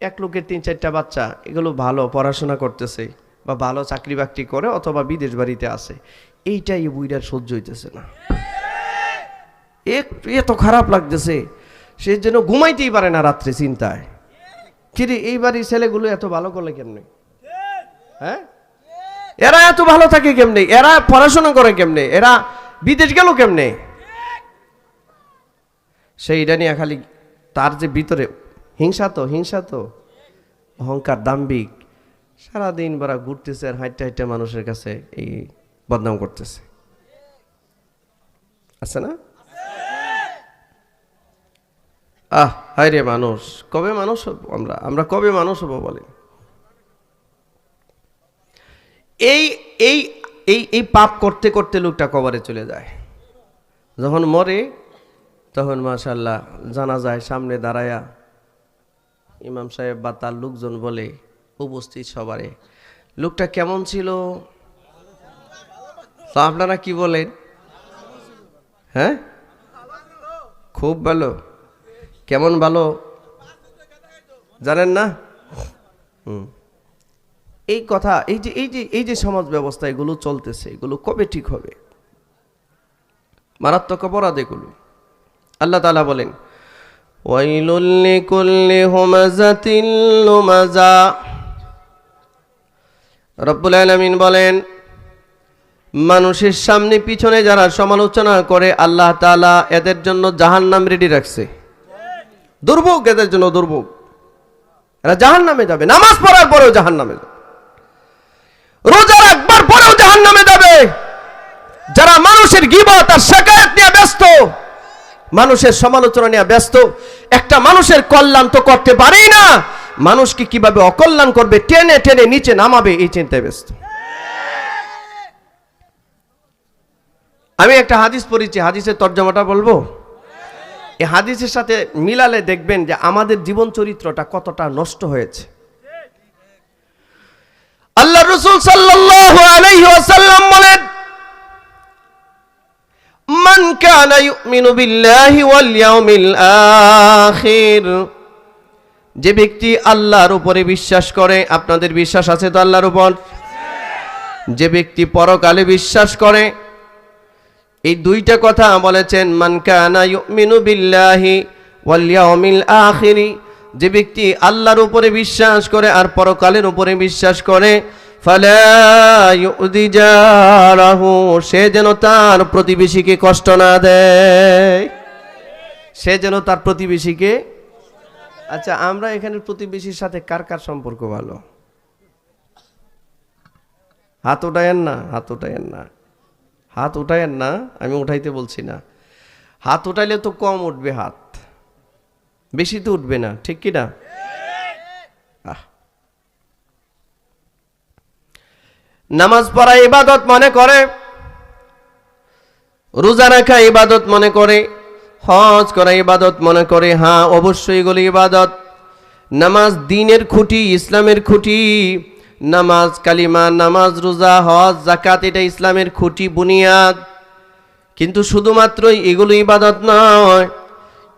এক লোকের 3-4টা বাচ্চা, এগুলো ভালো পড়াশোনা করতেছে বা ভালো চাকরি বাকরি করে অথবা বিদেশ বাড়িতে আছে, এইটাই বুইড়ার সহ্য হইতেছে না, এত খারাপ লাগতেছে, সে যেন ঘুমাইতেই পারে না রাত্রে চিন্তায়, কিরে এই বাড়ির ছেলেগুলো এত ভালো করলে কেমনে, হ্যাঁ এরা এত ভালো থাকে কেমনে, এরা পড়াশোনা করে কেমনে, এরা বিদেশ গেল কেমনে, সেইটা নিয়ে খালি তার যে ভিতরে হিংসা তো অহংকার দাম্ভিক, সারাদিন বড় ঘুরতেছে আর হাইটে হাইটে মানুষের কাছে এই বদনাম করতেছে, আছে না? হায় রে মানুষ, কবে মানুষ হব আমরা কবে মানুষ হব বলেন? এই এই এই এই পাপ করতে করতে লোকটা কবরে চলে যায়, যখন মরে তখন মাশাআল্লাহ জানাজায় সামনে দাঁড়ায়া ইমাম সাহেব বা তার লোকজন বলে উপস্থিত সবারে, লোকটা কেমন ছিল? তো আপনারা কি বলেন? হ্যাঁ, খুব ভালো। কেমন ভালো জানেন না? এই কথা, এই যে সমাজ ব্যবস্থা এগুলো চলতেছে, এগুলো কবে ঠিক হবে? মারাত্মক অপরাধ এগুলো। আল্লাহ তাআলা বলেন, ওয়াইলুল লিকুল্লি হুমাযাতিল লুমাযা। রব্বুল আলামিন বলেন, মানুষের সামনে পিছনে যারা সমালোচনা করে আল্লাহ তাআলা এদের জন্য জাহান্নাম রেডি রাখছে। দুর্ভোগ এদের জন্য, দুর্ভোগ, এরা জাহান্নামে যাবে। নামাজ পড়ার পরেও জাহান্নামে যাবে, রোজা রাখবার পরেও জাহান্নামে যাবে। যারা মানুষের গীবত আর শিকায়ত নিয়ে ব্যস্ত, মানুষের সমালোচনা নিয়ে ব্যস্ত, একটা মানুষের কল্যাণ তো করতে পারেই না, মানুষকে কিভাবে অকল্যাণ করবে, টেনে টেনে নিচে নামাবে, এই চিন্তায় ব্যস্ত। আমি একটা হাদিস পড়েছি, হাদিসের তর্জমাটা বলবো। এই হাদিসের সাথে মিলালে দেখবেন যে আমাদের জীবন চরিত্রটা কতটা নষ্ট হয়েছে। আল্লাহ রাসূল সাল্লাল্লাহু আলাইহি ওয়াসাল্লাম বলেন, মান কানা ইউমিনু বিল্লাহি ওয়াল ইয়াউমিল আখির, যে ব্যক্তি আল্লাহর উপরে বিশ্বাস করে, আপনাদের বিশ্বাস আছে তো আল্লাহর উপর? যে ব্যক্তি পরকালে বিশ্বাস করে, এই দুইটা কথা বলেছেন, মান কানা ইউমিনু বিল্লাহি ওয়াল ইয়াউমিল আখির, যে ব্যক্তি আল্লাহর উপরে বিশ্বাস করে আর পরকালের উপরে বিশ্বাস করে, ফালা ইউদি জারাহু, সে যেন তার প্রতিবেশীকে কষ্ট না দেয়, সে যেন তার প্রতিবেশীকে। আচ্ছা, আমরা এখানে প্রতিবেশীর সাথে কার কার সম্পর্ক ভালো? হাত উঠায়েন না, হাত উঠায়েন না, হাত উঠায়েন না, আমি উঠাইতে বলছি না। হাত উঠাইলে তো কম উঠবে, হাত বেশি তো উঠবে না, ঠিক কি না? নামাজ পড়া ইবাদত মনে করে, রোজা রাখা ইবাদত মনে করে, হজ করা ইবাদত মনে করে। হ্যাঁ, অবশ্যই এগুলো ইবাদত। নামাজ দিনের খুঁটি, ইসলামের খুঁটি। নামাজ, কালিমা, নামাজ, রোজা, হজ, যাকাত, এটা ইসলামের খুঁটি, বুনিয়াদ। কিন্তু শুধুমাত্রই এগুলো ইবাদত নয়।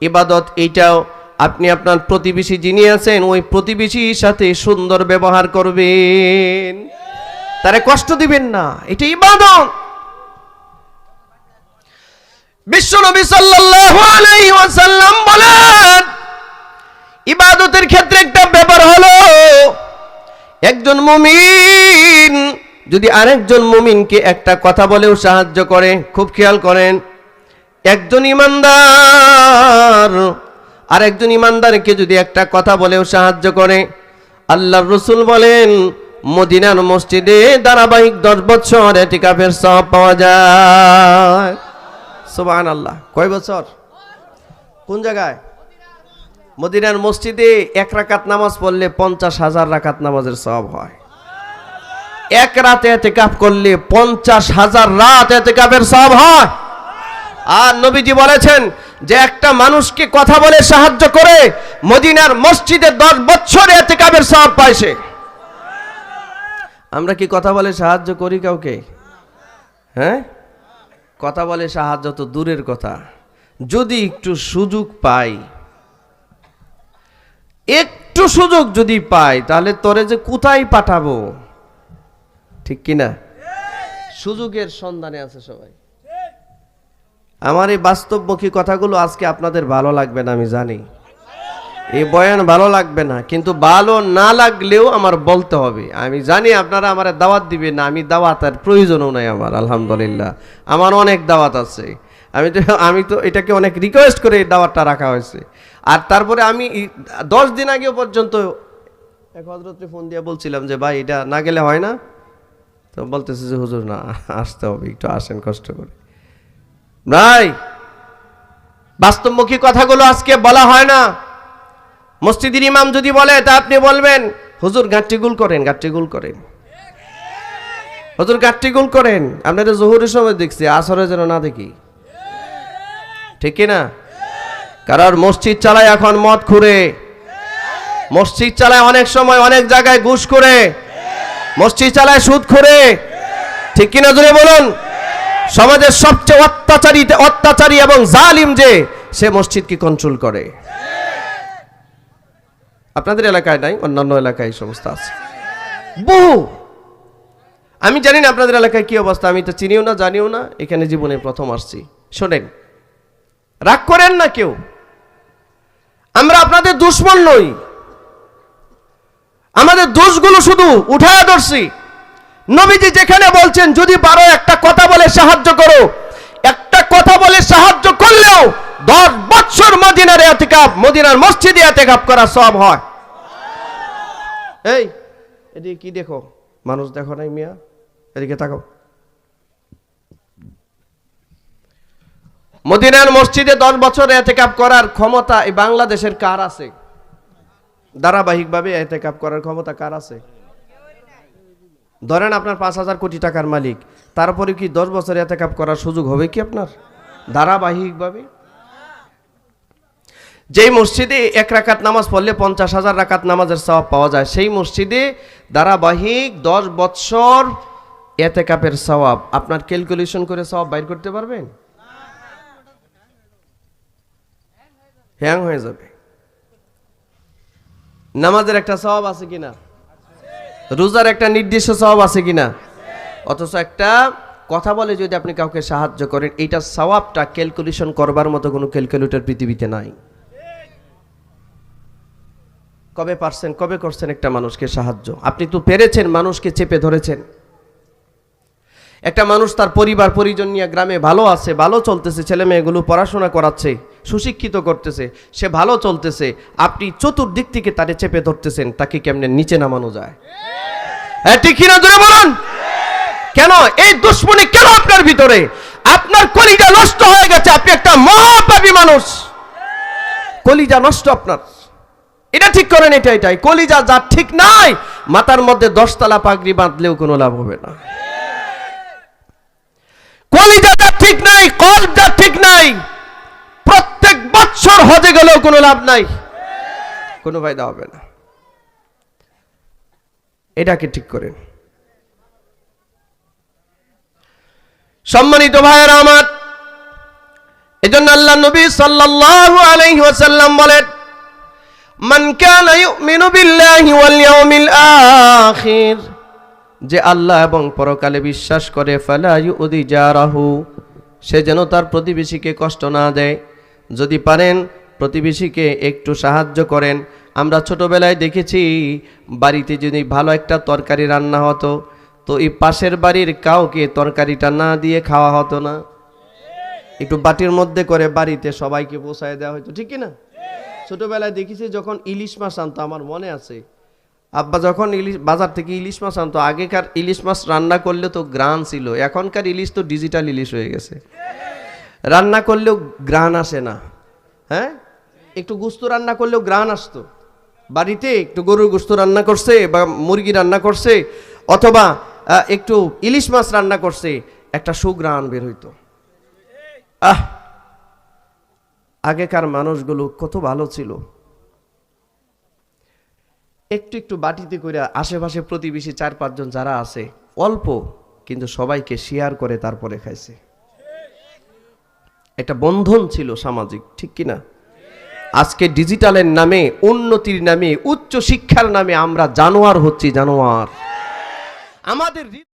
ইবাদত এইটাও, আপনি আপনার প্রতিবেশী যিনি আছেন ওই প্রতিবেশীর সাথে সুন্দর ব্যবহার করবেন, তারে কষ্ট দিবেন না, এটা ইবাদত। বিশ্বনবী সাল্লাল্লাহু আলাইহি ওয়াসাল্লাম বলেন, ইবাদতের ক্ষেত্রে একটা ব্যাপার হলো, একজন মুমিন যদি আরেকজন মুমিনকে একটা কথা বলেও সাহায্য করে, খুব খেয়াল করেন, একজন ইমানদার আরেকজন ইমানদারকে যদি একটা কথা বলেও সাহায্য করে, আল্লাহর রাসূল বলেন মদিনার মসজিদে ধারাবাহিক 10 বছর ইতিকাফের সওয়াব পাওয়া যায়। সুবহানাল্লাহ। কয় বছর? কোন জায়গায়? মদিনার মসজিদে 1 রাকাত নামাজ পড়লে 50,000 রাকাত নামাজের সওয়াব হয়। এক রাতে ইতিকাফ করলে 50,000 রাত ইতিকাফের সওয়াব হয়। আর নবীজি বলেছেন যে একটা মানুষকে কথা বলে সাহায্য করে মদিনার মসজিদে 10 বছর ইতিকাফের সওয়াব পায় সে। আমরা কি কথা বলে সাহায্য করি কাউকে? হ্যাঁ, কথা বলে সাহায্য তো দূরের কথা, যদি একটু সুযোগ পাই, একটু সুযোগ যদি পাই তাহলে তোরে যে কোথায় পাঠাবো, ঠিক কিনা? সুযোগের সন্ধানে আছে সবাই। আমার এই বাস্তবমুখী কথাগুলো আজকে আপনাদের ভালো লাগবে না, আমি জানি এই বয়ান ভালো লাগবে না, কিন্তু ভালো না লাগলেও আমার বলতে হবে। আমি জানি আপনারা আমার দাওয়াত দিবেন না, আমি দাওয়াতের প্রয়োজনও নাই আমার, আলহামদুলিল্লাহ আমার অনেক দাওয়াত আছে। আমি তো এটাকে অনেক রিকোয়েস্ট করে এই দাওয়াতটা রাখা হয়েছে। আর তারপরে আমি 10 দিন আগেও পর্যন্ত এক হযরতকে ফোন দিয়ে বলছিলাম যে ভাই এটা না গেলে হয় না, তো বলতেছে যে হুজুর না আসতে হবে, একটু আসেন কষ্ট করে। ভাই বাস্তবমুখী কথাগুলো আজকে বলা হয় না। মসজিদের ইমাম যদি বলে তা আপনি বলবেন হুজুর গাঁটটি গুল করেন, গাঁটটি গুল করেন, হুজুর গাঁটটি গুল করেন। আপনারা জোহরের সময় দেখছি, আসরে যেন না দেখি, ঠিক কিনা? কারণ মসজিদ চালায় এখন মদ খুঁড়ে, মসজিদ চালায় অনেক সময় অনেক জায়গায় ঘুষ করে, মসজিদ চালায় সুদ খুঁড়ে, ঠিক কিনা জোরে বলুন? সমাজের সবচেয়ে অত্যাচারী এবং জালিম যে, সে মসজিদকে কন্ট্রোল করে। আপনাদের এলাকায় নাই, অন্যান্য এলাকায় এই সমস্ত আছে বহু। আমি জানি না আপনাদের এলাকায় কি অবস্থা, আমি তো চিনিও না জানিও না, এখানে জীবনে প্রথম আসছি। শোনেন, রাগ করেন না কেউ, আমরা আপনাদের দুশমন নই, আমাদের দোষগুলো শুধু উঠায়া ধরছি। নবীজি যেখানে বলছেন যদি পারো একটা কথা বলে সাহায্য করো, একটা কথা বলে সাহায্য করলেও 10 বছর মদিনার ইতিকাফ, মদিনার মসজিদে ইতিকাফ করা সওয়াব হয়। এই এদিকে কি দেখো, মানুষ দেখো নাই মিয়া, এদিকে তাকাও। মদিনার মসজিদে 10 বছর ইতিকাফ করার ক্ষমতা এই বাংলাদেশের কার আছে? ধারাবাহিকভাবে ইতিকাফ করার ক্ষমতা কার আছে? ধরেন আপনার 5,000 কোটি টাকার মালিক, তারপরে কি 10 বছর ইতিকাফ করার সুযোগ হবে কি আপনার ধারাবাহিকভাবে? যেই মসজিদে 1 রাকাত নামাজ পড়লে 50,000 রাকাত নামাজের সওয়াব পাওয়া যায়, সেই মসজিদে ধারাবাহিক 10 বছর ইতিকাফের সওয়াব আপনার ক্যালকুলেশন করে সওয়াব বাইর করতে পারবেন? হ্যাং হয়ে যাবে। নামাজের একটা সওয়াব আছে কিনা? রোজার একটা নির্দিষ্ট সওয়াব আছে কিনা? অথচ একটা কথা বলে যদি আপনি কাউকে সাহায্য করেন, এইটা সওয়াবটা ক্যালকুলেশন করবার মতো কোনো ক্যালকুলেটর পৃথিবীতে নাই। কবে পারছেন, কবে করছেন একটা মানুষকে সাহায্য? আপনি তো পেরেছেন, মানুষকে চেপে ধরেছেন। একটা মানুষ তার পরিবার পরিজন নিয়ে গ্রামে ভালো আছে, ভালো চলতেছে, ছেলে মেয়েগুলো পড়াশোনা করাচ্ছে, সুশিক্ষিত করতেছে, সে ভালো চলতেছে, আপনি চতুর্দিক থেকে তারে চেপে ধরতেছেন, তাকে কেমনে নিচে নামানো যায়? হ্যাঁ ঠিক কিনা জোরে বলুন। কেন এই দুশ্মনী কেন আপনার ভিতরে? আপনার কলিজা নষ্ট হয়ে গেছে, আপনি একটা মহাপাপী মানুষ, কলিজা নষ্ট আপনার। এটা ঠিক করেন, এটাই কলিজা যা ঠিক নাই, মাথার মধ্যে 10 তলা পাগড়ি বাঁধলেও কোনো লাভ হবে না। কলিজা যা ঠিক নাই, কলব যা ঠিক নাই, প্রত্যেক বছর হজে গেলেও কোনো লাভ নাই, কোনো ফায়দা হবে না। এটাকে ঠিক করেন। সম্মানিত ভাইয়েরা আমার, এজন্য আল্লাহ নবী সাল্লাল্লাহু আলাইহি ওয়াসাল্লাম বলেন, মান কানা ইউমিনু বিল্লাহি ওয়াল ইয়াউমিল আখির, যে আল্লাহ এবং পরকালে বিশ্বাস করে, ফালা ইউদি জারাহু, সে যেন তার প্রতিবেশীকে কষ্ট না দেয়। যদি পারেন প্রতিবেশীকে একটু সাহায্য করেন। আমরা ছোটবেলায় দেখেছি, বাড়িতে যদি ভালো একটা তরকারি রান্না হতো, তো এই পাশের বাড়ির কাউকে তরকারিটা না দিয়ে খাওয়া হতো না, একটু বাটির মধ্যে করে বাড়িতে সবাইকে পৌঁছায় দেওয়া হতো, ঠিক কিনা? ছোটবেলায় দেখেছি যখন ইলিশ মাছ আনতো, আমার মনে আছে আব্বা যখন বাজার থেকে ইলিশ মাছ আনতো, আগেকার ইলিশ মাছ রান্না করলে তো গ্রান ছিল, এখনকার ইলিশ তো ডিজিটাল ইলিশ হয়ে গেছে, রান্না করলেও গ্রান আসে না। হ্যাঁ, একটু গোস্ত রান্না করলেও গ্রান আসতো। বাড়িতে একটু গরুর গোস্ত রান্না করছে বা মুরগি রান্না করছে, অথবা একটু ইলিশ মাছ রান্না করছে, একটা সুগ্রান বের হইতো। আগেকার মানুষগুলো কত ভালো ছিল। একটু একটু বাটিতে করে আশেপাশে প্রতিবেশী 4-5 জন যারা আছে, অল্প কিন্তু সবাইকে শেয়ার করে তারপরে খাইছে। একটা বন্ধন ছিল সামাজিক, ঠিক কিনা? আজকে ডিজিটালের নামে, উন্নতির নামে, উচ্চ শিক্ষার নামে আমরা জানোয়ার হচ্ছি, জানোয়ার। আমাদের